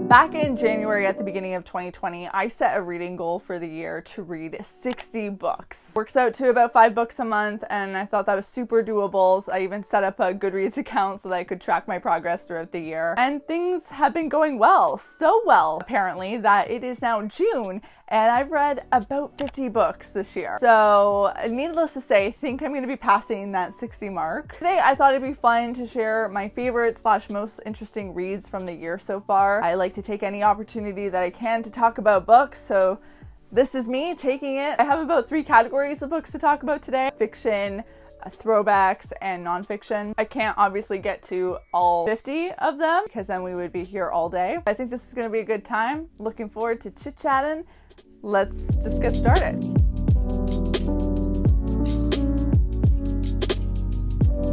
Back in January at the beginning of 2020, I set a reading goal for the year to read 60 books. Works out to about 5 books a month, and I thought that was super doable. So I even set up a Goodreads account so that I could track my progress throughout the year. And things have been going well, so well apparently, that it is now June and I've read about 50 books this year. So needless to say, I think I'm going to be passing that 60 mark. Today I thought it'd be fun to share my favorite / most interesting reads from the year so far. I like to take any opportunity that I can to talk about books, so this is me taking it. I have about 3 categories of books to talk about today: fiction, throwbacks, and nonfiction. I can't obviously get to all 50 of them because then we would be here all day. I think this is going to be a good time. Looking forward to chit-chatting. Let's just get started.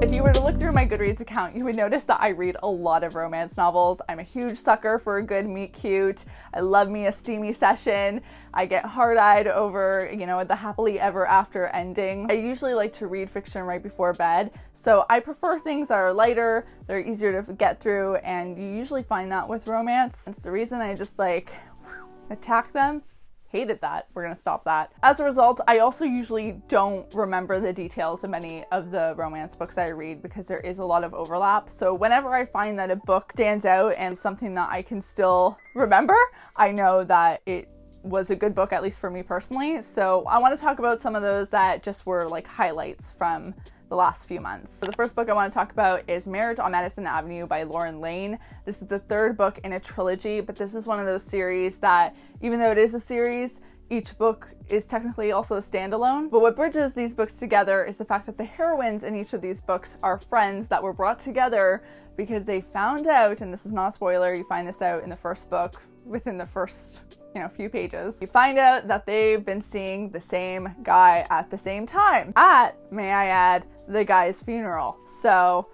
If you were to look through my Goodreads account, you would notice that I read a lot of romance novels. I'm a huge sucker for a good meet cute. I love me a steamy session. I get hard-eyed over, the happily ever after ending. I usually like to read fiction right before bed, so I prefer things that are lighter, they're easier to get through, and you usually find that with romance. It's the reason I just attack them. Hated that. We're gonna stop that. As a result, I also usually don't remember the details of many of the romance books I read because there is a lot of overlap. So whenever I find that a book stands out and something that I can still remember, I know that it was a good book, at least for me personally. So I want to talk about some of those that just were highlights from the last few months. So the first book I want to talk about is Marriage on Madison Avenue by Lauren Lane. This is the 3rd book in a trilogy, but this is one of those series that, even though it is a series, each book is technically also a standalone. But what bridges these books together is the fact that the heroines in each of these books are friends that were brought together because they found out, and this is not a spoiler, you find this out in the first book, within the first few pages, you find out that they've been seeing the same guy at the same time at, may I add, the guy's funeral. So,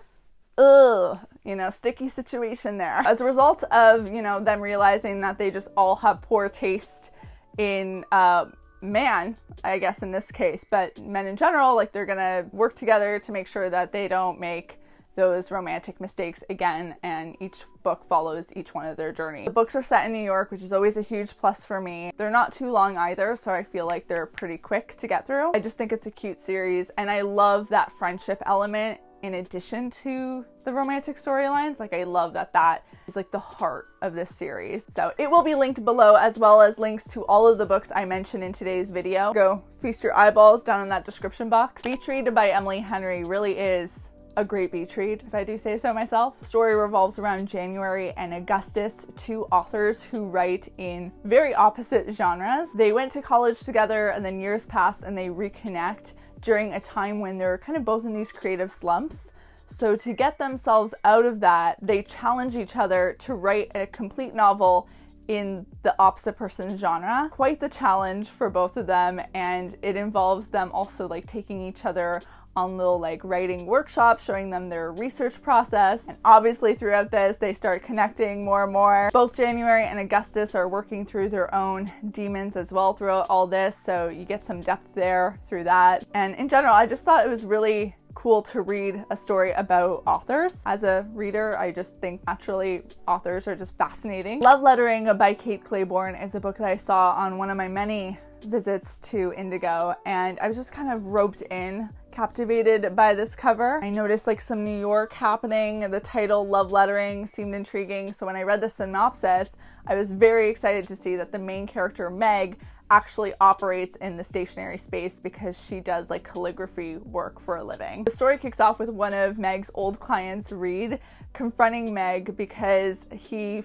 sticky situation there. As a result of, them realizing that they just all have poor taste in man, I guess in this case, but men in general, they're gonna work together to make sure that they don't make those romantic mistakes again, and each book follows each one of their journey. The books are set in New York, which is always a huge plus for me. They're not too long either, so I feel like they're pretty quick to get through. I just think it's a cute series, and I love that friendship element in addition to the romantic storylines. I love that is the heart of this series. So it will be linked below, as well as links to all of the books I mentioned in today's video. Go feast your eyeballs down in that description box. Beach Read by Emily Henry really is a great beach read, if I do say so myself. The story revolves around January and Augustus, 2 authors who write in very opposite genres. They went to college together, and then years pass and they reconnect during a time when they're kind of both in these creative slumps. So to get themselves out of that, they challenge each other to write a complete novel in the opposite person's genre. Quite the challenge for both of them, and it involves them also taking each other on little writing workshops, showing them their research process. And obviously throughout this, they start connecting more and more. Both January and Augustus are working through their own demons as well throughout all this, so you get some depth there through that. And in general, I just thought it was really cool to read a story about authors. As a reader, I just think naturally authors are just fascinating. Love Lettering by Kate Claiborne is a book that I saw on one of my many visits to Indigo, and I was just kind of roped in, captivated by this cover. I noticed some New York happening. The title Love Lettering seemed intriguing, so when I read the synopsis, I was very excited to see that the main character, Meg, actually operates in the stationery space because she does calligraphy work for a living. The story kicks off with one of Meg's old clients, Reed, confronting Meg because he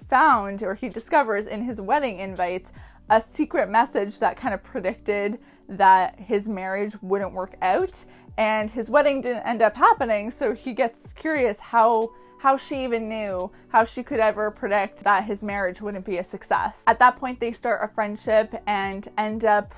discovers in his wedding invites a secret message that kind of predicted that his marriage wouldn't work out, and his wedding didn't end up happening, so he gets curious how she even knew, how she could ever predict that his marriage wouldn't be a success. At that point, they start a friendship and end up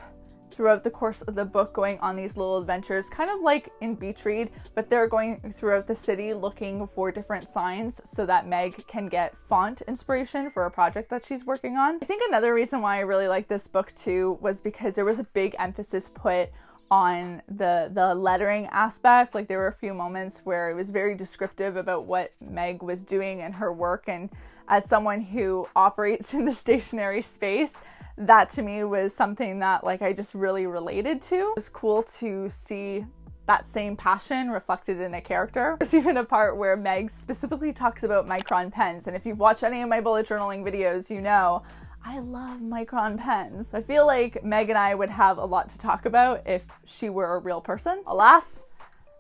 throughout the course of the book going on these little adventures, kind of like in Beach Read, but they're going throughout the city looking for different signs so that Meg can get font inspiration for a project that she's working on. I think another reason why I really like this book too was because there was a big emphasis put on the lettering aspect. There were a few moments where it was very descriptive about what Meg was doing and her work, and as someone who operates in the stationary space, that to me was something that like I just really related to. It was cool to see that same passion reflected in a character. There's even a part where Meg specifically talks about micron pens, and if you've watched any of my bullet journaling videos, you know I love micron pens. I feel like Meg and I would have a lot to talk about if she were a real person. Alas,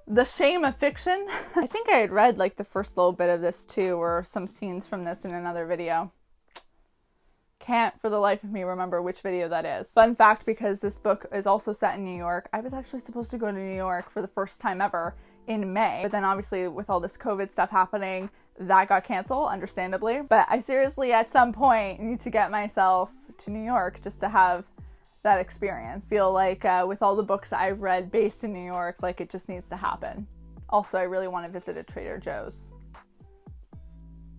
the shame of fiction. I think I had read like the first little bit of this too, or some scenes from this in another video. Can't for the life of me remember which video that is. Fun fact, because this book is also set in New York, I was actually supposed to go to New York for the first time ever in May. But then obviously with all this COVID stuff happening, that got canceled, understandably. But I seriously at some point need to get myself to New York just to have that experience. Feel like with all the books that I've read based in New York, like it just needs to happen. Also, I really want to visit a Trader Joe's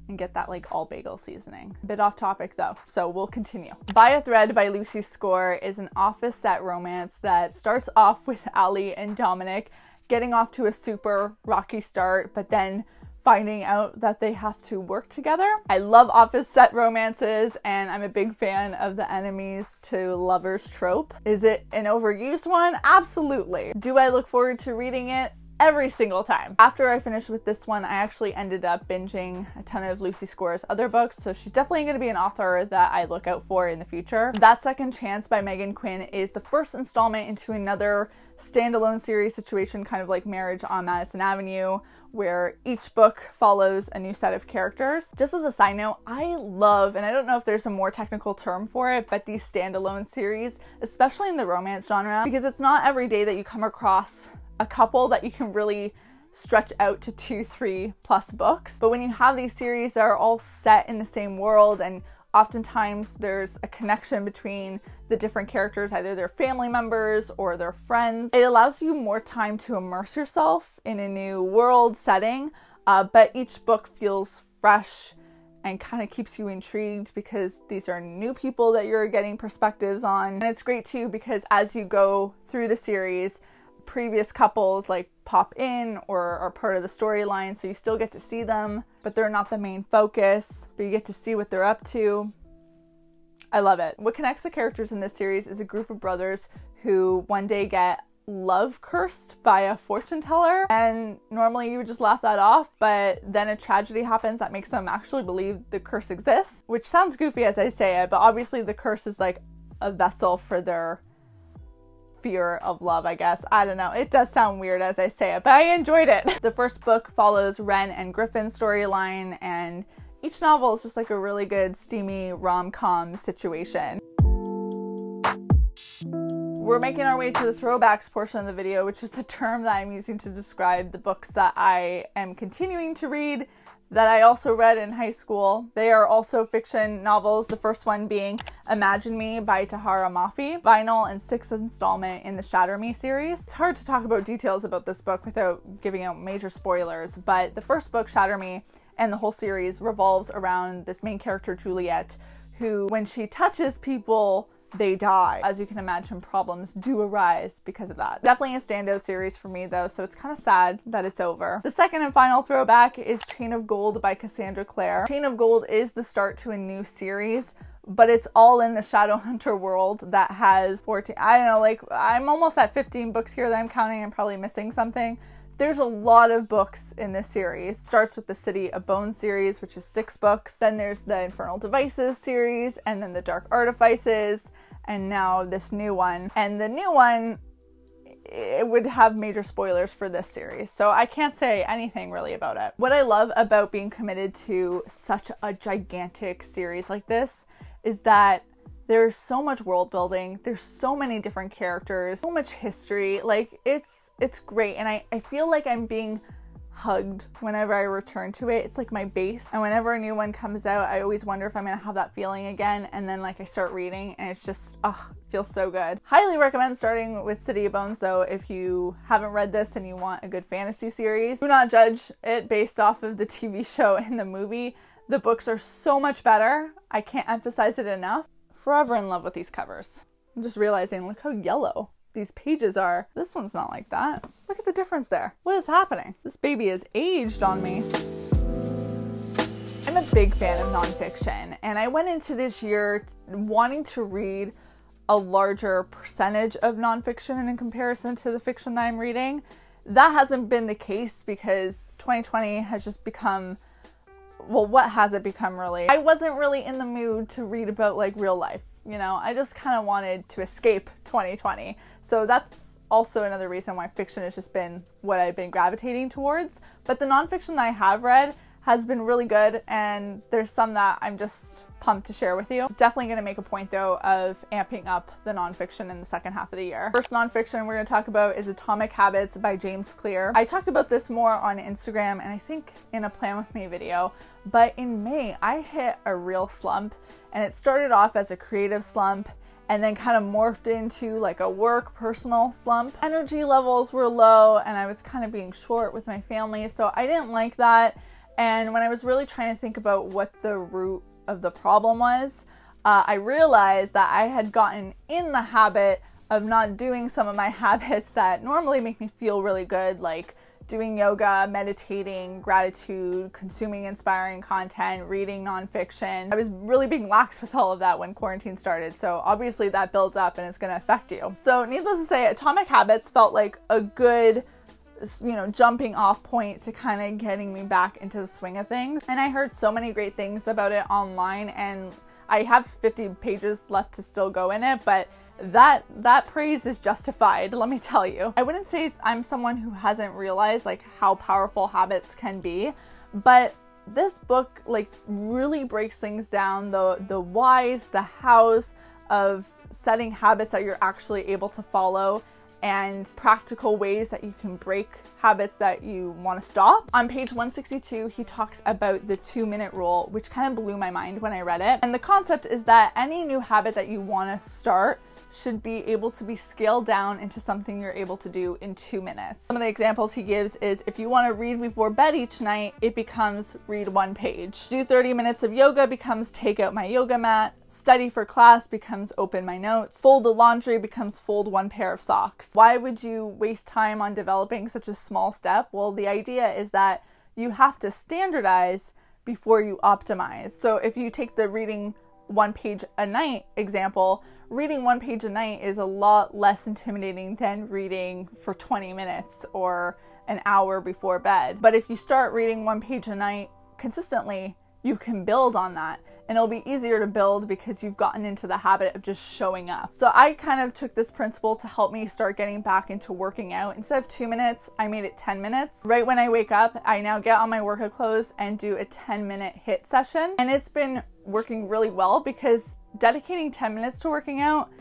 and get that like all bagel seasoning. A bit off topic though, so we'll continue. By a Thread by Lucy Score is an office set romance that starts off with Ali and Dominic getting off to a super rocky start, but then finding out that they have to work together. I love office set romances, and I'm a big fan of the enemies to lovers trope. Is it an overused one? Absolutely. Do I look forward to reading it? Every single time. After I finished with this one, I actually ended up binging a ton of Lucy Score's other books, so she's definitely going to be an author that I look out for in the future. That Second Chance by Megan Quinn is the first installment into another standalone series situation, kind of like Marriage on Madison Avenue, where each book follows a new set of characters. Just as a side note, I love, and I don't know if there's a more technical term for it, but these standalone series, especially in the romance genre, because it's not every day that you come across a couple that you can really stretch out to 2-3+ books. But when you have these series that are all set in the same world, and oftentimes there's a connection between the different characters, either they're family members or they're friends, it allows you more time to immerse yourself in a new world setting, but each book feels fresh and kind of keeps you intrigued because these are new people that you're getting perspectives on. And it's great too because as you go through the series, previous couples like pop in or are part of the storyline, so you still get to see them, but they're not the main focus, but you get to see what they're up to. I love it. What connects the characters in this series is a group of brothers who one day get love cursed by a fortune teller, and normally you would just laugh that off, but then a tragedy happens that makes them actually believe the curse exists, which sounds goofy as I say it, but obviously the curse is like a vessel for their fear of love, I guess. I don't know. It does sound weird as I say it, but I enjoyed it. The first book follows Ren and Griffin's storyline, and each novel is just like a really good steamy rom-com situation. We're making our way to the throwbacks portion of the video, which is the term that I'm using to describe the books that I am continuing to read that I also read in high school. They are also fiction novels, the first one being Imagine Me by Tahara Mafi, final and 6th installment in the Shatter Me series. It's hard to talk about details about this book without giving out major spoilers, but the first book, Shatter Me, and the whole series revolves around this main character, Juliet, who, when she touches people, they die. As you can imagine, problems do arise because of that. Definitely a standout series for me though, so it's kind of sad that it's over. The second and final throwback is Chain of Gold by Cassandra Clare. Chain of Gold is the start to a new series, but it's all in the Shadowhunter world that has 14, I don't know, like I'm almost at 15 books here that I'm counting. I'm probably missing something. There's a lot of books in this series. It starts with the City of Bones series, which is 6 books. Then there's the Infernal Devices series, and then the Dark Artifices, and now this new one. And the new one, it would have major spoilers for this series, so I can't say anything really about it. What I love about being committed to such a gigantic series like this is that there's so much world building, there's so many different characters, so much history, like it's great, and I feel like I'm being hugged whenever I return to it. It's like my base, and whenever a new one comes out, I always wonder if I'm gonna have that feeling again, and then like I start reading and it's just, it feels so good. Highly recommend starting with City of Bones though if you haven't read this and you want a good fantasy series. Do not judge it based off of the TV show and the movie. The books are so much better. I can't emphasize it enough. Forever in love with these covers. I'm just realizing, look how yellow these pages are. This one's not like that. Look at the difference there. What is happening? This baby has aged on me. I'm a big fan of nonfiction, and I went into this year wanting to read a larger percentage of nonfiction in comparison to the fiction that I'm reading. That hasn't been the case because 2020 has just become, well, what has it become really? I wasn't really in the mood to read about like real life, you know? I just kind of wanted to escape 2020. So that's also another reason why fiction has just been what I've been gravitating towards. But the nonfiction that I have read has been really good, and there's some that I'm just pumped to share with you. Definitely going to make a point though of amping up the nonfiction in the second half of the year. First nonfiction we're going to talk about is Atomic Habits by James Clear. I talked about this more on Instagram and I think in a Plan With Me video, but in May I hit a real slump, and it started off as a creative slump and then kind of morphed into like a work personal slump. Energy levels were low and I was kind of being short with my family, so I didn't like that. And when I was really trying to think about what the root of the problem was, I realized that I had gotten in the habit of not doing some of my habits that normally make me feel really good, like doing yoga, meditating, gratitude, consuming inspiring content, reading nonfiction. I was really being lax with all of that when quarantine started, so obviously that builds up and it's going to affect you. So needless to say, Atomic Habits felt like a good, you know, jumping off point to kind of getting me back into the swing of things. And I heard so many great things about it online, and I have 50 pages left to still go in it, but that praise is justified, let me tell you. I wouldn't say I'm someone who hasn't realized like how powerful habits can be, but this book like really breaks things down, the whys, the hows of setting habits that you're actually able to follow, and practical ways that you can break habits that you want to stop. On page 162, he talks about the 2-minute rule, which kind of blew my mind when I read it. And the concept is that any new habit that you want to start should be able to be scaled down into something you're able to do in 2 minutes. Some of the examples he gives is if you want to read before bed each night, it becomes read 1 page. Do 30 minutes of yoga becomes take out my yoga mat. Study for class becomes open my notes. Fold the laundry becomes fold 1 pair of socks. Why would you waste time on developing such a small step? Well, the idea is that you have to standardize before you optimize. So if you take the reading 1 page a night example, reading 1 page a night is a lot less intimidating than reading for 20 minutes or an hour before bed. But if you start reading 1 page a night consistently, you can build on that, and it'll be easier to build because you've gotten into the habit of just showing up. So I kind of took this principle to help me start getting back into working out. Instead of 2 minutes, I made it 10 minutes. Right when I wake up, I now get on my workout clothes and do a 10-minute HIIT session. And it's been working really well because dedicating 10 minutes to working out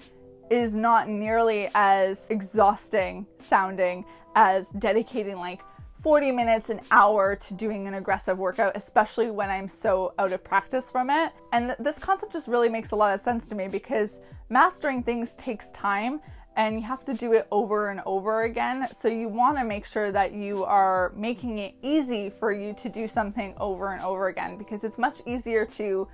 is not nearly as exhausting sounding as dedicating like 40 minutes, an hour to doing an aggressive workout, especially when I'm so out of practice from it. And this concept just really makes a lot of sense to me because mastering things takes time and you have to do it over and over again. So you want to make sure that you are making it easy for you to do something over and over again, because it's much easier to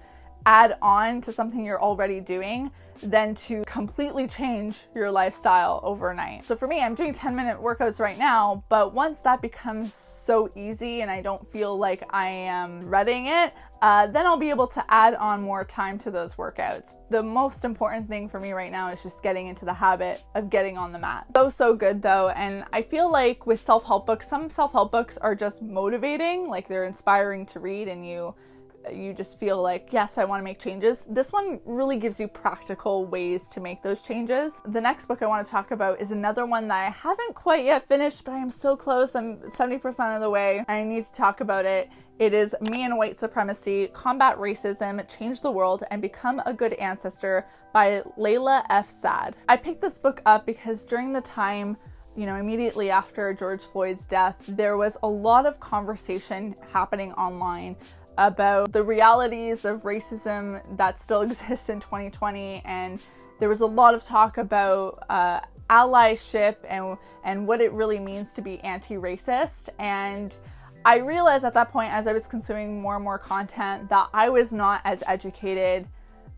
add on to something you're already doing than to completely change your lifestyle overnight. So for me, I'm doing 10-minute workouts right now, but once that becomes so easy and I don't feel like I am dreading it, then I'll be able to add on more time to those workouts. The most important thing for me right now is just getting into the habit of getting on the mat. So good though, and I feel like with self-help books, some self-help books are just motivating, like they're inspiring to read and you just feel like, yes, I want to make changes. This one really gives you practical ways to make those changes. The next book I want to talk about is another one that I haven't quite yet finished, but I am so close. I'm 70% of the way. I need to talk about it. It is Me and White Supremacy, Combat Racism, Change the World, and Become a Good Ancestor by Layla F. Saad. I picked this book up because during the time, immediately after George Floyd's death, there was a lot of conversation happening online about the realities of racism that still exists in 2020, and there was a lot of talk about allyship and what it really means to be anti-racist. And I realized at that point, as I was consuming more and more content, that I was not as educated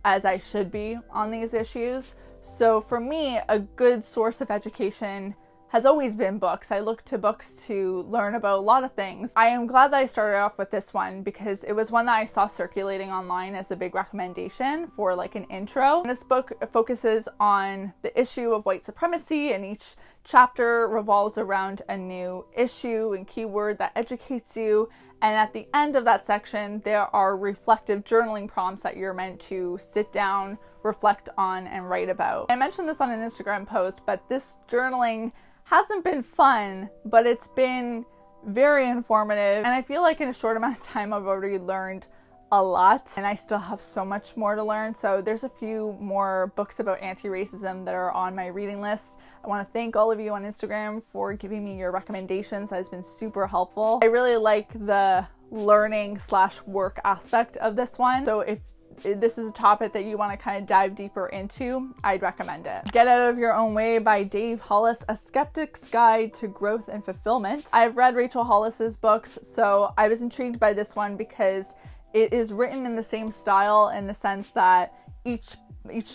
as I should be on these issues. So for me, a good source of education has always been books. I look to books to learn about a lot of things. I am glad that I started off with this one because it was one that I saw circulating online as a big recommendation for like an intro. And this book focuses on the issue of white supremacy, and each chapter revolves around a new issue and keyword that educates you. And at the end of that section, there are reflective journaling prompts that you're meant to sit down, reflect on, and write about. I mentioned this on an Instagram post, but this journaling hasn't been fun, but it's been very informative. And I feel like in a short amount of time, I've already learned a lot, and I still have so much more to learn. So there's a few more books about anti-racism that are on my reading list. I want to thank all of you on Instagram for giving me your recommendations. That has been super helpful. I really like the learning/work aspect of this one. So if this is a topic that you want to kind of dive deeper into, I'd recommend it. Get Out of Your Own Way by Dave Hollis, A Skeptic's Guide to Growth and Fulfillment. I've read Rachel Hollis's books, so I was intrigued by this one because it is written in the same style, in the sense that each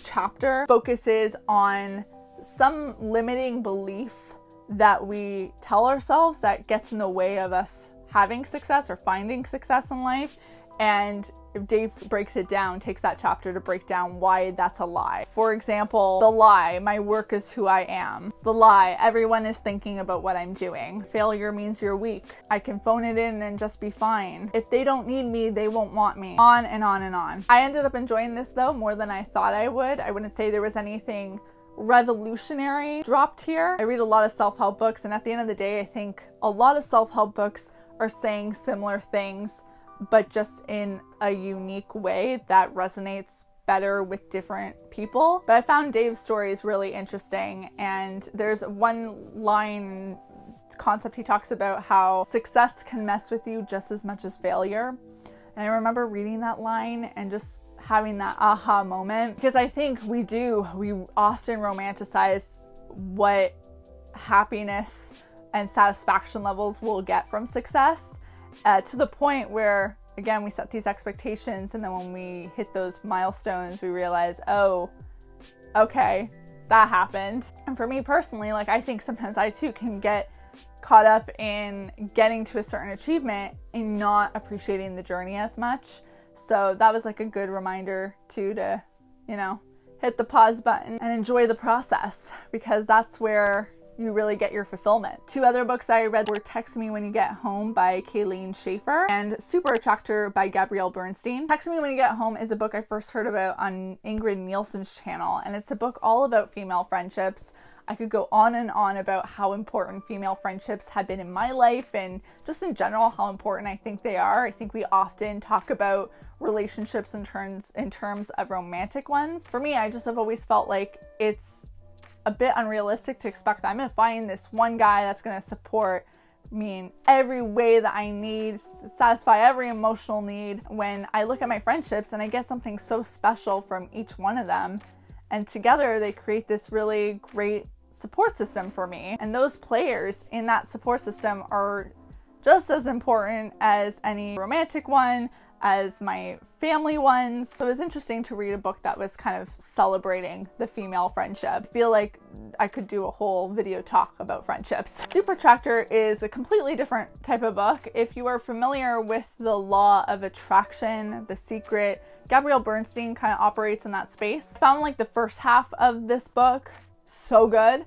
chapter focuses on some limiting belief that we tell ourselves that gets in the way of us having success or finding success in life. And Dave breaks it down, takes that chapter to break down why that's a lie. For example, the lie, my work is who I am. The lie, everyone is thinking about what I'm doing. Failure means you're weak. I can phone it in and just be fine. If they don't need me, they won't want me. On and on and on. I ended up enjoying this though more than I thought I would. I wouldn't say there was anything revolutionary dropped here. I read a lot of self-help books, and at the end of the day, I think a lot of self-help books are saying similar things, but just in a unique way that resonates better with different people. But I found Dave's stories really interesting, and there's one line concept he talks about how success can mess with you just as much as failure. And I remember reading that line and just having that aha moment, because I think we often romanticize what happiness and satisfaction levels we'll get from success, to the point where, again, we set these expectations, and then when we hit those milestones, we realize, oh, okay, that happened. And for me personally, like, I think sometimes I too can get caught up in getting to a certain achievement and not appreciating the journey as much. So that was like a good reminder too, to, hit the pause button and enjoy the process, because that's where you really get your fulfillment. Two other books I read were Text Me When You Get Home by Kayleen Schaefer and Super Attractor by Gabrielle Bernstein. Text Me When You Get Home is a book I first heard about on Ingrid Nielsen's channel, and it's a book all about female friendships. I could go on and on about how important female friendships have been in my life, and just in general how important I think they are. I think we often talk about relationships in terms of romantic ones. For me, I just have always felt like it's a bit unrealistic to expect that I'm going to find this one guy that's going to support me in every way that I need, satisfy every emotional need, when I look at my friendships and I get something so special from each one of them. And together they create this really great support system for me. And those players in that support system are just as important as any romantic one, as my family ones. So it was interesting to read a book that was kind of celebrating the female friendship. I feel like I could do a whole video talk about friendships. Super Attractor is a completely different type of book. If you are familiar with the law of attraction, The Secret, Gabrielle Bernstein kind of operates in that space. I found like the first half of this book so good.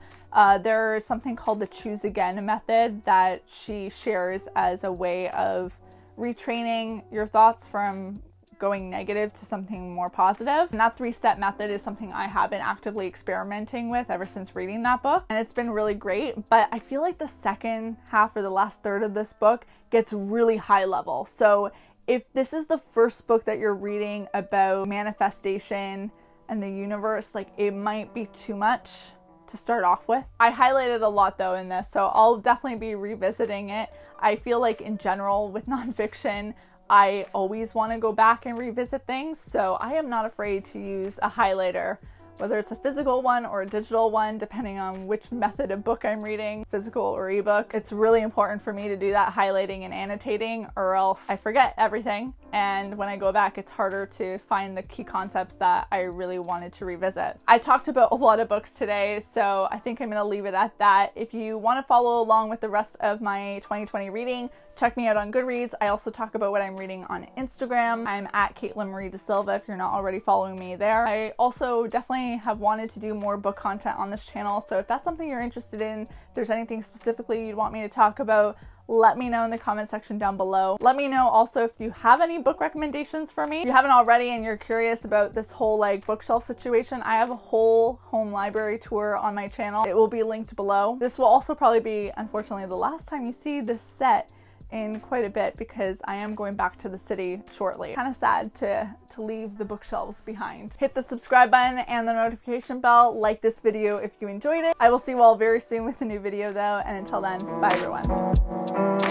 There's something called the Choose Again method that she shares as a way of retraining your thoughts from going negative to something more positive. And that 3-step method is something I have been actively experimenting with ever since reading that book. And it's been really great, but I feel like the second half or the last third of this book gets really high level. So if this is the first book that you're reading about manifestation and the universe, like, it might be too much to start off with. I highlighted a lot though in this, so I'll definitely be revisiting it. I feel like in general with nonfiction, I always want to go back and revisit things, so I am not afraid to use a highlighter whether it's a physical one or a digital one, depending on which method of book I'm reading, physical or ebook. It's really important for me to do that highlighting and annotating, or else I forget everything. And when I go back, it's harder to find the key concepts that I really wanted to revisit. I talked about a lot of books today, so I think I'm going to leave it at that. If you want to follow along with the rest of my 2020 reading, check me out on Goodreads. I also talk about what I'm reading on Instagram. I'm at Caitlin Marie De Silva if you're not already following me there. I also definitely have wanted to do more book content on this channel, so if that's something you're interested in, if there's anything specifically you'd want me to talk about, let me know in the comment section down below. Let me know also if you have any book recommendations for me. If you haven't already and you're curious about this whole like bookshelf situation, I have a whole home library tour on my channel. It will be linked below. This will also probably be, unfortunately, the last time you see this set in quite a bit because I am going back to the city shortly. Kind of sad to leave the bookshelves behind. Hit the subscribe button and the notification bell. Like this video if you enjoyed it. I will see you all very soon with a new video though, and until then, bye everyone.